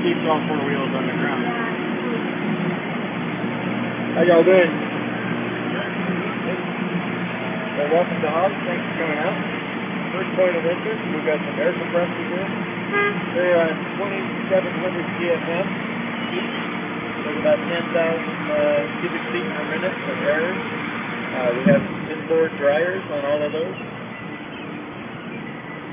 keeps all four wheels on the ground. How y'all doing? Well, welcome to Haas. Thanks for coming out. First point of interest, we've got some air compressors here. They're on 2,700 GFM each. There's about 10,000 cubic feet per minute of air. We have inboard dryers on all of those.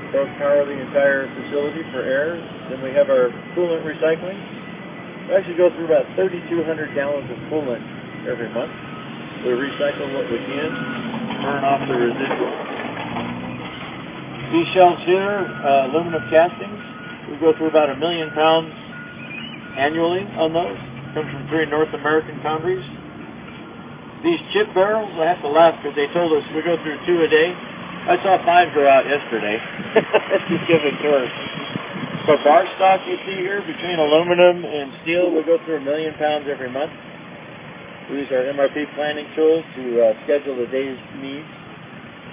Those power the entire facility for air. Then we have our coolant recycling. We actually go through about 3,200 gallons of coolant every month. We recycle what we can, burn off the residual. These shelves here, aluminum castings. We go through about 1 million pounds annually on those. Comes from 3 North American foundries. These chip barrels, I have to laugh because they told us we go through 2 a day. I saw 5 go out yesterday. Just give it to us. So bar stock you see here, between aluminum and steel, we go through 1 million pounds every month. We use our MRP planning tools to schedule the day's needs.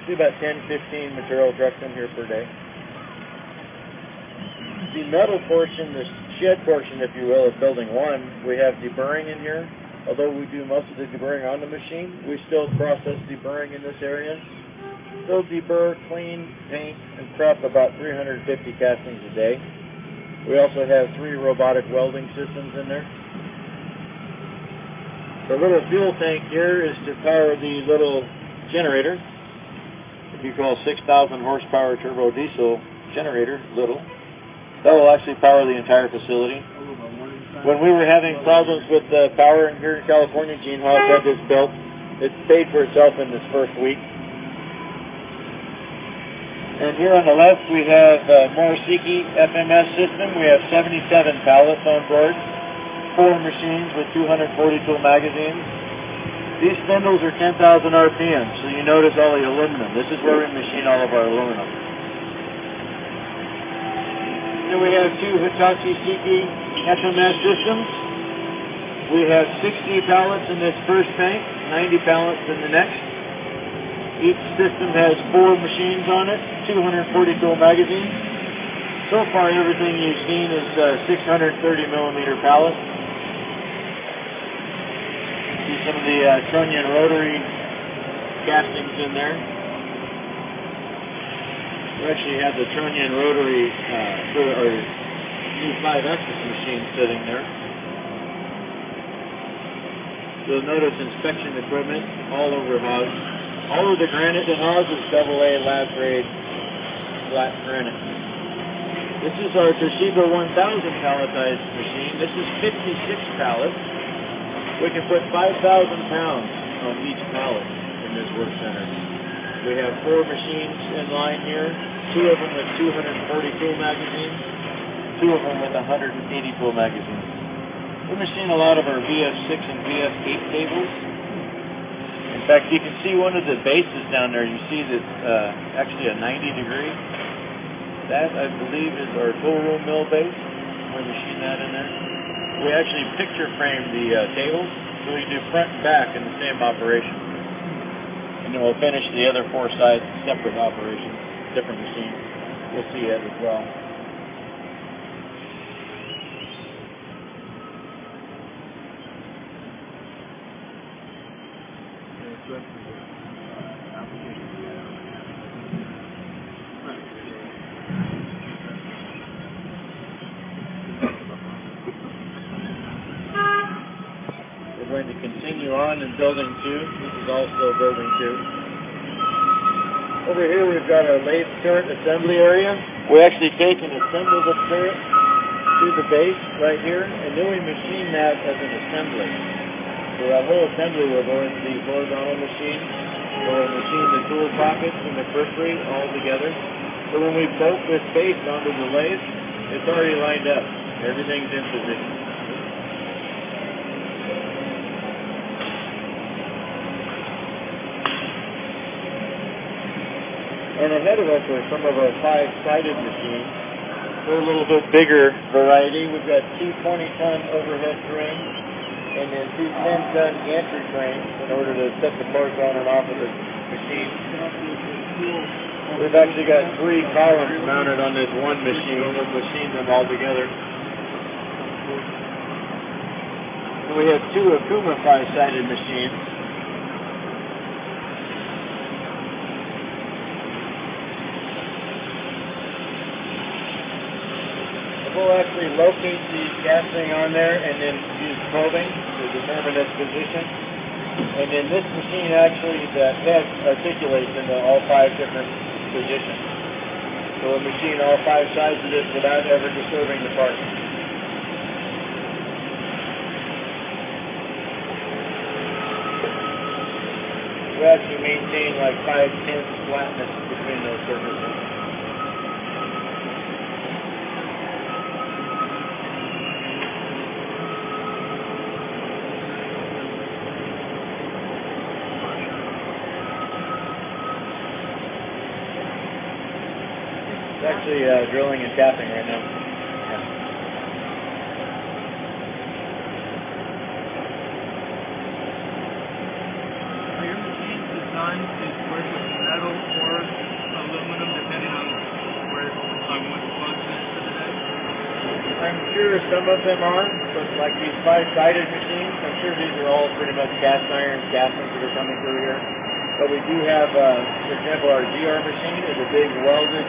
We do about 10-15 material trucks in here per day. The metal portion, the shed portion, if you will, of building 1, we have deburring in here. Although we do most of the deburring on the machine, we still process deburring in this area. Still deburr, clean, paint, and prep about 350 castings a day. We also have 3 robotic welding systems in there. The little fuel tank here is to power the little generator. If you call 6,000 horsepower turbo diesel generator little, that will actually power the entire facility. When we were having problems with power here in California, Gene Haas had this built. It paid for itself in this first week. And here on the left we have Morisiki FMS system. We have 77 pallets on board, 4 machines with 240 tool magazines. These spindles are 10,000 RPM, so you notice all the aluminum. This is where we machine all of our aluminum. Then we have 2 Hitachi Siki FMS systems. We have 60 pallets in this first tank, 90 pallets in the next. Each system has 4 machines on it, 240 tool magazines. So far everything you've seen is 630 millimeter pallets. See some of the trunnion rotary castings in there. We actually have the trunnion rotary for our new 5-axis machine sitting there. You'll notice inspection equipment all over Haas. All of the granite in Haas is AA lab grade flat granite. This is our Toshiba 1000 palletized machine. This is 56 pallets. We can put 5,000 pounds on each pallet in this work center. We have 4 machines in line here, 2 of them with 240 tool magazines, 2 of them with 180 tool magazines. We machine a lot of our VF6 and VF8 cables. In fact, you can see one of the bases down there. You see that actually a 90 degree. That, I believe, is our tool room mill base. We machine that in there. We actually picture frame the tables, so we do front and back in the same operation. And then we'll finish the other 4 sides separate operations, different machines. You'll see it as well. We're going to continue on in building 2. This is also building 2. Over here we've got our lathe turret assembly area. We actually take and assemble the turret to the base right here, and then we machine that as an assembly. So that whole assembly will go into the horizontal machine. We'll machine the tool pockets and the periphery all together. So when we bolt this base onto the lathe, it's already lined up. Everything's in position. And ahead of us are some of our 5-sided machines. They're a little bit bigger variety. We've got 2 20-ton overhead cranes and then 2 10-ton gantry cranes in order to set the parts on and off of the machine. We've actually got 3 columns mounted on this one machine. We'll machine them all together. And we have two Akuma 5-sided machines. We'll actually locate the casting on there and then use probing to determine its position. And then this machine actually, the head articulates into all 5 different positions. So we'll machine all 5 sides of this without ever disturbing the part. We actually maintain like 5/10 flatness between those surfaces. It's actually drilling and tapping right now. Yeah. Are your machines designed to work with metal or aluminum, depending on where which function is for the day? I'm sure some of them are, but like these 5-sided machines, I'm sure these are all pretty much cast iron castings that are coming through here. But we do have, for example, our GR machine is a big weldment.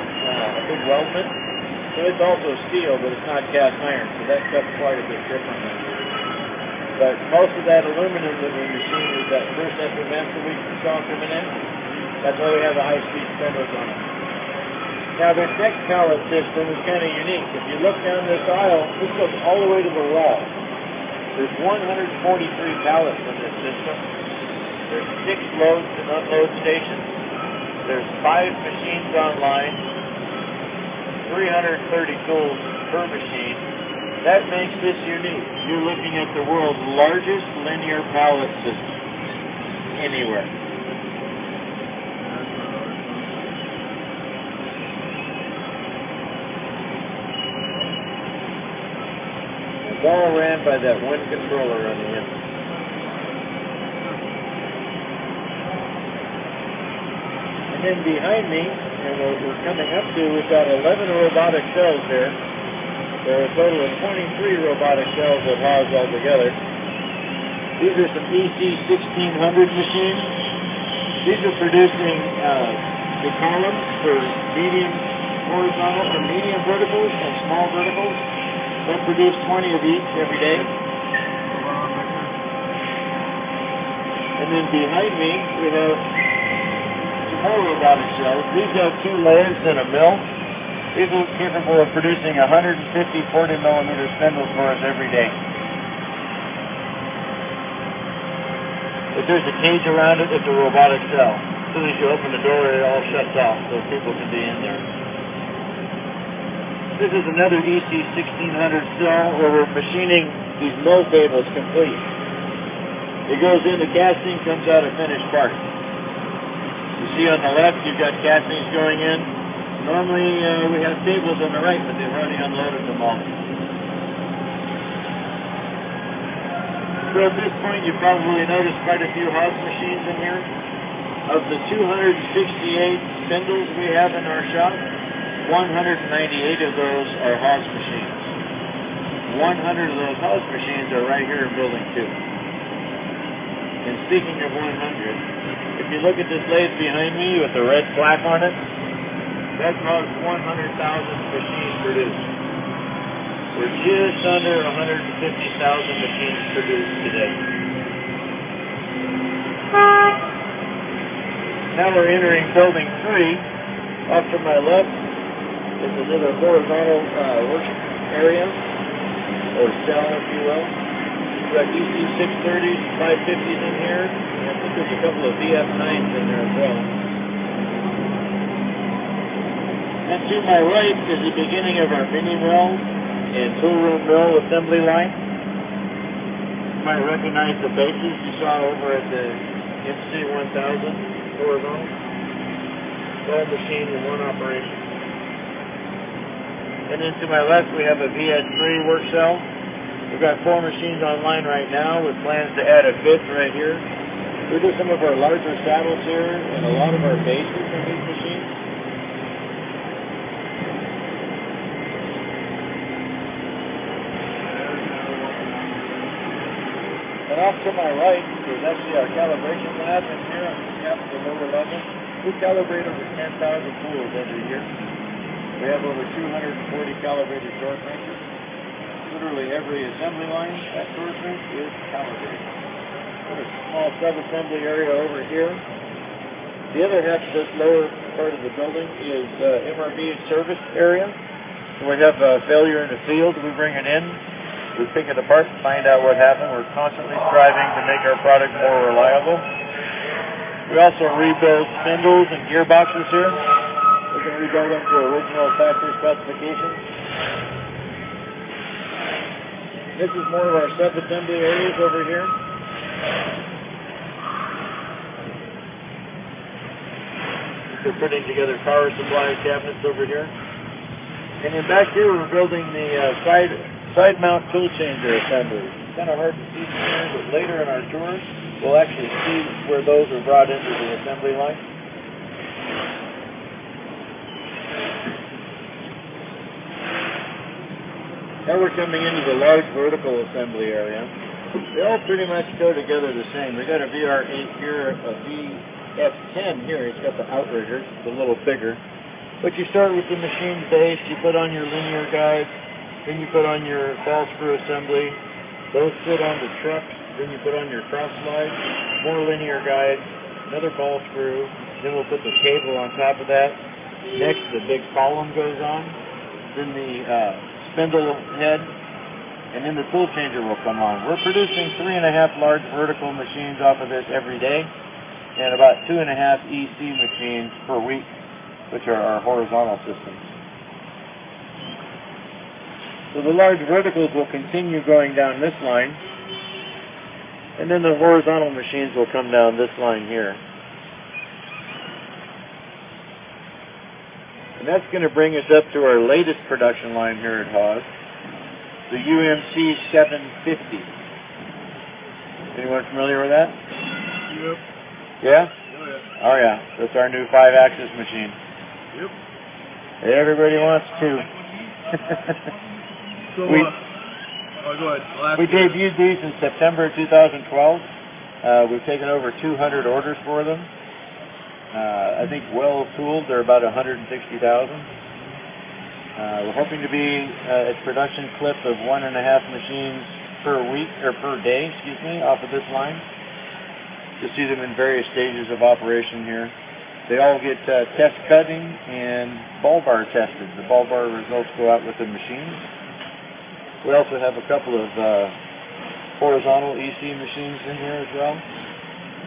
So it's also steel, but it's not cast iron, so that cuts quite a bit differently. But most of that aluminum that we machine is that first FMS that we saw coming in. That's why we have the high-speed spindles on it. Now this next pallet system is kind of unique. If you look down this aisle, this goes all the way to the wall. There's 143 pallets in this system. There's 6 loads and unload stations. There's 5 machines online, 330 tools per machine. That makes this unique. You're looking at the world's largest linear pallet system anywhere. It's all ran by that one controller on the end. And then behind me, and what we're coming up to, we've got 11 robotic cells there. There are a total of 23 robotic cells at Haas altogether. These are some EC1600 machines. These are producing the columns for medium horizontal or medium verticals and small verticals. They'll produce 20 of each every day. And then behind me, we have more robotic cells. These have 2 layers and a mill. These are capable of producing 150 40-millimeter spindles for us every day. If there's a cage around it, it's a robotic cell. As soon as you open the door, it all shuts off so people can be in there. This is another EC1600 cell where we're machining these mill tables complete. It goes into casting, comes out a finished part. You see on the left, you've got castings going in. Normally, we have tables on the right, but they've already unloaded them all. So at this point, you probably noticed quite a few Haas machines in here. Of the 268 spindles we have in our shop, 198 of those are Haas machines. 100 of those Haas machines are right here in Building 2. And speaking of 100, if you look at this lathe behind me with the red plaque on it, that caused 100,000 machines produced. We're just under 150,000 machines produced today. Now we're entering Building 3. Off to my left is another horizontal work area, or cell, if you will. We've got EC630s, 550s in here. I think there's a couple of VF9s in there as well. And to my right is the beginning of our mini mill and tool room mill assembly line. You might recognize the bases you saw over at the MC1000 horizontal. All machine in one operation. And then to my left we have a VS3 work cell. We've got 4 machines online right now with plans to add a 5th right here. We do some of our larger saddles here and a lot of our bases on these machines. And off to my right, there's actually our calibration lab in here on the lower level. We calibrate over 10,000 tools every year. We have over 240 calibrated torque wrenches. Literally every assembly line at torque wrench is calibrated. There's a small sub-assembly area over here. The other half of this lower part of the building is MRB service area. So we have a failure in the field, we bring it in, we pick it apart, find out what happened. We're constantly striving to make our product more reliable. We also rebuild spindles and gearboxes here. We can rebuild them to original factory specifications. This is more of our sub-assembly areas over here. We're putting together power supply cabinets over here. And then back here we're building the side mount tool changer assemblies. It's kind of hard to see from here, but later in our tours we'll actually see where those are brought into the assembly line. Now we're coming into the large vertical assembly area. They all pretty much go together the same. We got a VR8 here, a VF10 here. It's got the outriggers, it's a little bigger. But you start with the machine base, you put on your linear guides, then you put on your ball screw assembly. Those sit on the truck, then you put on your cross slide, more linear guides, another ball screw, then we'll put the cable on top of that. Next, the big column goes on, then the spindle head, and then the tool changer will come on. We're producing 3.5 large vertical machines off of this every day, and about 2.5 EC machines per week, which are our horizontal systems. So the large verticals will continue going down this line, and then the horizontal machines will come down this line here. And that's going to bring us up to our latest production line here at Haas, the UMC 750. Anyone familiar with that? Yep. Yeah? Oh yeah. Oh yeah, that's our new 5-axis machine. Yep. Everybody wants to. So, we go ahead. debuted these in September 2012. We've taken over 200 orders for them. I think well tooled, they're about 160,000. We're hoping to be at production clip of 1.5 machines per week, or per day, excuse me, off of this line. You'll see them in various stages of operation here. They all get test cutting and ball bar tested. The ball bar results go out with the machines. We also have a couple of horizontal EC machines in here as well.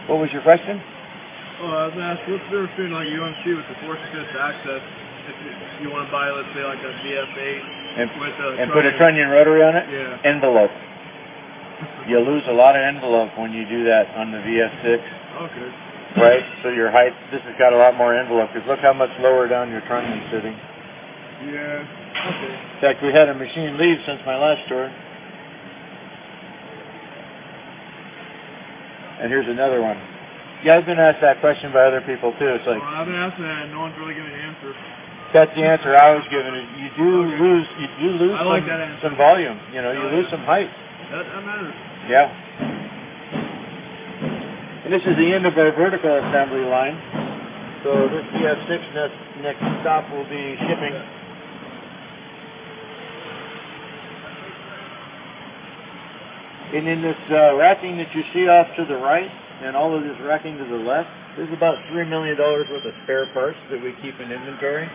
What was your question? Oh, I was going to ask, what's the difference between like UMC with the force assist access, if you want to buy, let's say, like a VF8 and put a trunnion rotary on it? Yeah. Envelope. You lose a lot of envelope when you do that on the VF6. Okay. Right? So your height, this has got a lot more envelope, because look how much lower down your trunnion's sitting. Yeah. Okay. In fact, we had a machine leave since my last tour. And here's another one. Yeah, I've been asked that question by other people too. It's like, I've been asking that and no one's really giving me an answer. That's the answer I was given. You do lose I like that answer. some volume. You know, you lose some height. That matters. Yeah. And this is the end of our vertical assembly line. So this VF6 next stop will be shipping. And in this racking that you see off to the right, and all of this racking to the left, there's about $3 million worth of spare parts that we keep in inventory.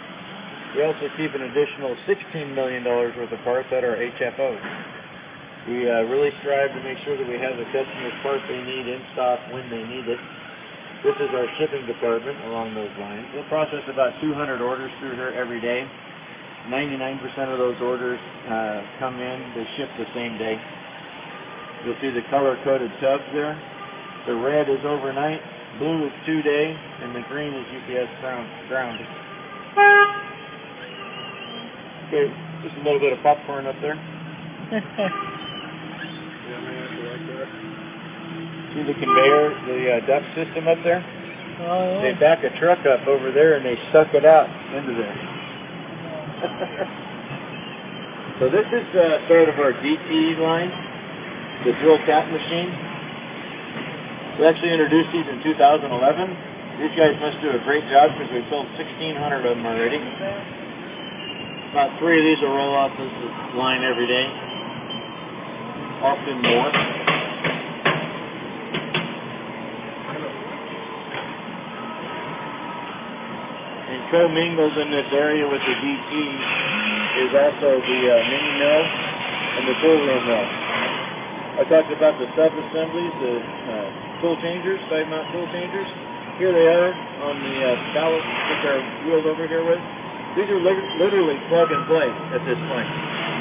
We also keep an additional $16 million worth of parts at our HFOs. We really strive to make sure that we have the customer's part they need in stock when they need it. This is our shipping department along those lines. We'll process about 200 orders through here every day. 99% of those orders come in, they ship the same day. You'll see the color-coded tubs there. The red is overnight, blue is 2-day, and the green is UPS ground. Okay, just a little bit of popcorn up there. See the conveyor, the duct system up there? Oh. They back a truck up over there and they suck it out into there. So this is the start of our DT line, the drill tap machine. We actually introduced these in 2011. These guys must do a great job because we've sold 1,600 of them already. About 3 of these will roll off this line every day, often more. And co-mingled in this area with the DT is also the mini mill and the tool room mill. I talked about the sub-assemblies, the tool changers, side mount tool changers. Here they are on the pallets that they're wheeled over here with. These are literally plug and play at this point.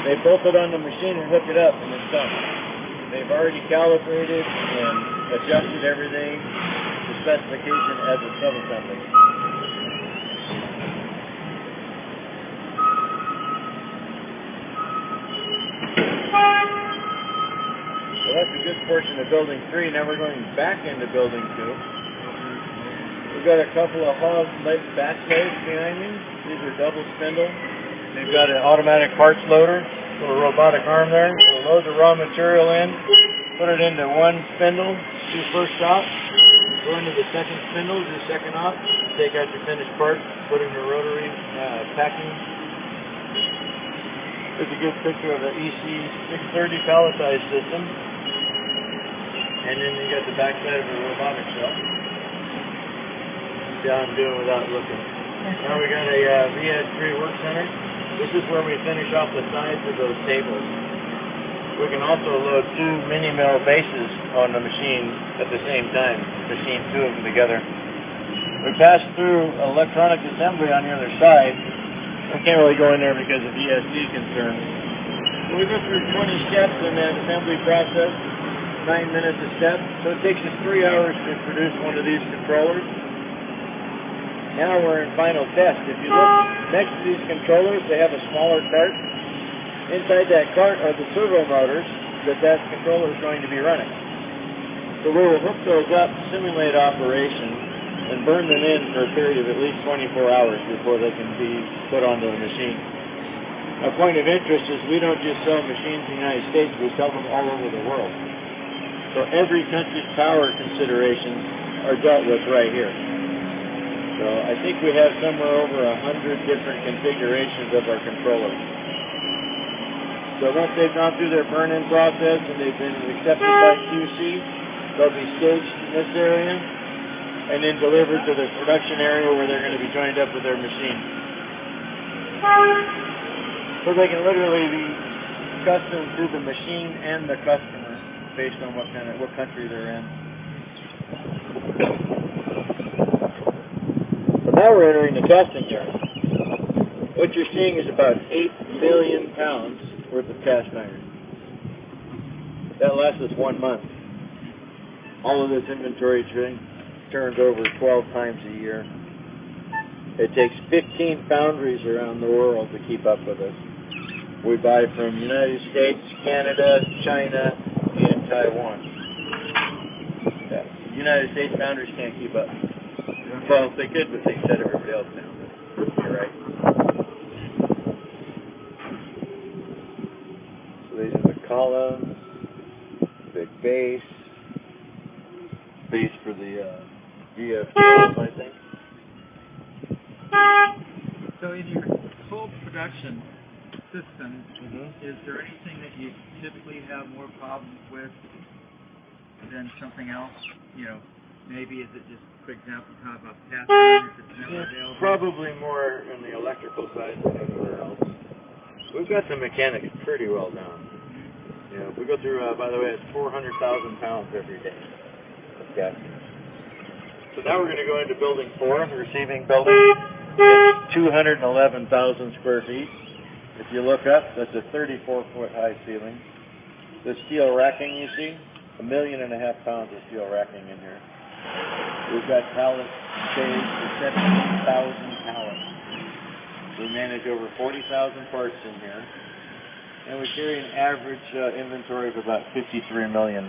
They bolt it on the machine and hook it up and it's done. They've already calibrated and adjusted everything to specification as a sub-assembly. So that's a good portion of building 3. Now we're going back into building 2. We've got a couple of Haas batch loads behind me. These are double spindle. They've got an automatic parts loader, little robotic arm there. It'll load the raw material in, put it into one spindle, do first op, go into the second spindle, do second op, take out your finished part, put in the rotary packing. Here's a good picture of the EC630 palletized system. And then you got the backside of the robotic cell. Yeah, I'm doing without looking. Now we got a VS3 work center. This is where we finish off the sides of those tables. We can also load 2 mini mill bases on the machine at the same time, machine 2 of them together. We pass through electronic assembly on the other side. We can't really go in there because of ESD concerns. So we go through 20 steps in that assembly process, 9 minutes a step. So it takes us 3 hours to produce one of these controllers. Now we're in final test. If you look next to these controllers, they have a smaller cart. Inside that cart are the servo motors that controller is going to be running. So we will hook those up, simulate operation, and burn them in for a period of at least 24 hours before they can be put onto the machine. A point of interest is we don't just sell machines in the United States, we sell them all over the world. So every country's power considerations are dealt with right here. So I think we have somewhere over 100 different configurations of our controllers. So once they've gone through their burn-in process and they've been accepted by QC, they'll be staged in this area and then delivered to the production area where they're going to be joined up with their machine. So they can literally be custom to the machine and the customer based on what country they're in. Now we're entering the casting yard. What you're seeing is about 8 million pounds worth of cast iron. That lasts us 1 month. All of this inventory turns over 12 times a year. It takes 15 foundries around the world to keep up with us. We buy from United States, Canada, China, and Taiwan. Yeah. United States foundries can't keep up. Well, they could, but they shut everybody else down. You're right. So these are the columns, big base for the VF12, I think. So in your whole production system, is there anything that you typically have more problems with than something else? You know, maybe is it just, for example, talk about cast iron, if it's never available? Probably more on the electrical side than anywhere else. We've got the mechanics pretty well done. You know, we go through, by the way, it's 400,000 pounds every day of casting. So now we're going to go into building 4, the receiving building. It's 211,000 square feet. If you look up, that's a 34-foot high ceiling. The steel racking you see, 1.5 million pounds of steel racking in here. We've got pallet space for 17,000 pallets. We manage over 40,000 parts in here. And we carry an average inventory of about $53 million.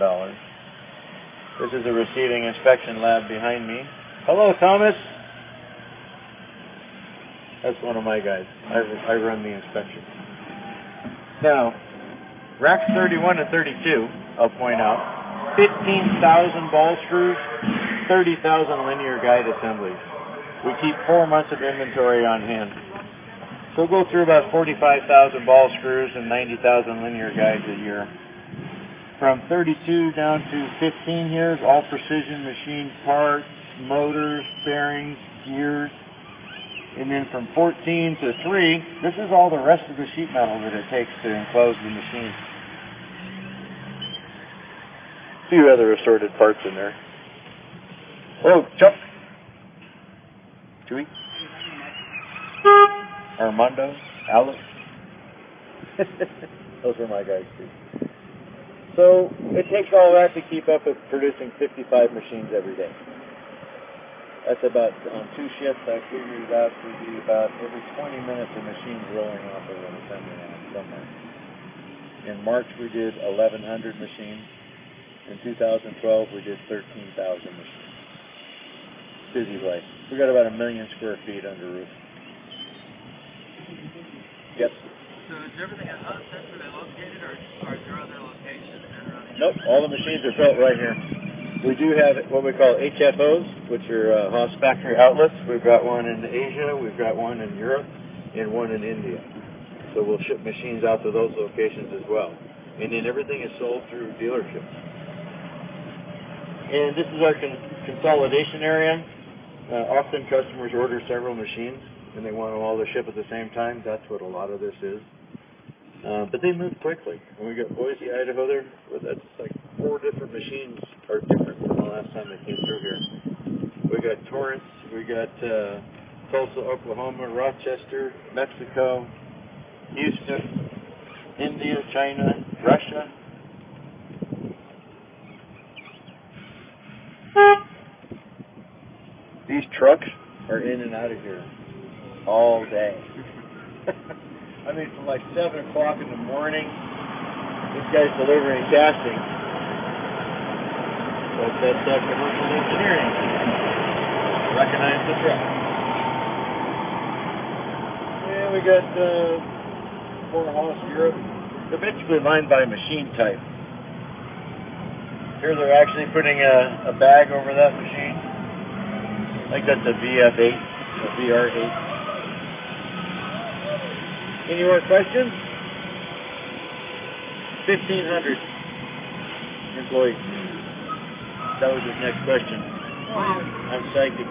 This is a receiving inspection lab behind me. Hello, Thomas. That's one of my guys. I run the inspection. Now, racks 31 and 32, I'll point out, 15,000 ball screws, 30,000 linear guide assemblies. We keep 4 months of inventory on hand. So we'll go through about 45,000 ball screws and 90,000 linear guides a year. From 32 down to 15 here is all precision machine parts, motors, bearings, gears. And then from 14 to 3, this is all the rest of the sheet metal that it takes to enclose the machine. A few other assorted parts in there. Oh, Chuck. Chewy. Armando. Alex. Those were my guys too. So it takes all that to keep up with producing 55 machines every day. That's about, on 2 shifts, I figured it out to be about every 20 minutes a machine's rolling off of an assembly line somewhere. In March we did 1,100 machines. In 2012 we did 13,000 machines. Busy place. We got about 1 million square feet under roof. Yep. So is everything at Haas centrally located, or are there other locations that are running? Nope, all the machines are built right here. We do have what we call HFOs, which are Haas factory outlets. We've got one in Asia, we've got one in Europe, and one in India. So we'll ship machines out to those locations as well. And then everything is sold through dealerships. And this is our consolidation area. Often customers order several machines and they want them all to ship at the same time. That's what a lot of this is. But they move quickly. When we got Boise, Idaho there, that's like 4 different machines are different from the last time they came through here. We got Torrance, we got Tulsa, Oklahoma, Rochester, Mexico, Houston, India, China, Russia. These trucks are in and out of here all day. I mean, from like 7 o'clock in the morning, this guy's delivering casting. That's commercial engineering. Recognize the truck. Yeah, we got 4 Haas Europe. They're basically lined by machine type. Here they're actually putting a bag over that machine. I think that's a VF8, a VR8. Any more questions? 1,500 employees. That was his next question. I'm psychic.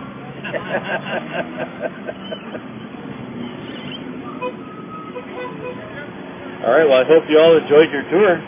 All right, well, I hope you all enjoyed your tour.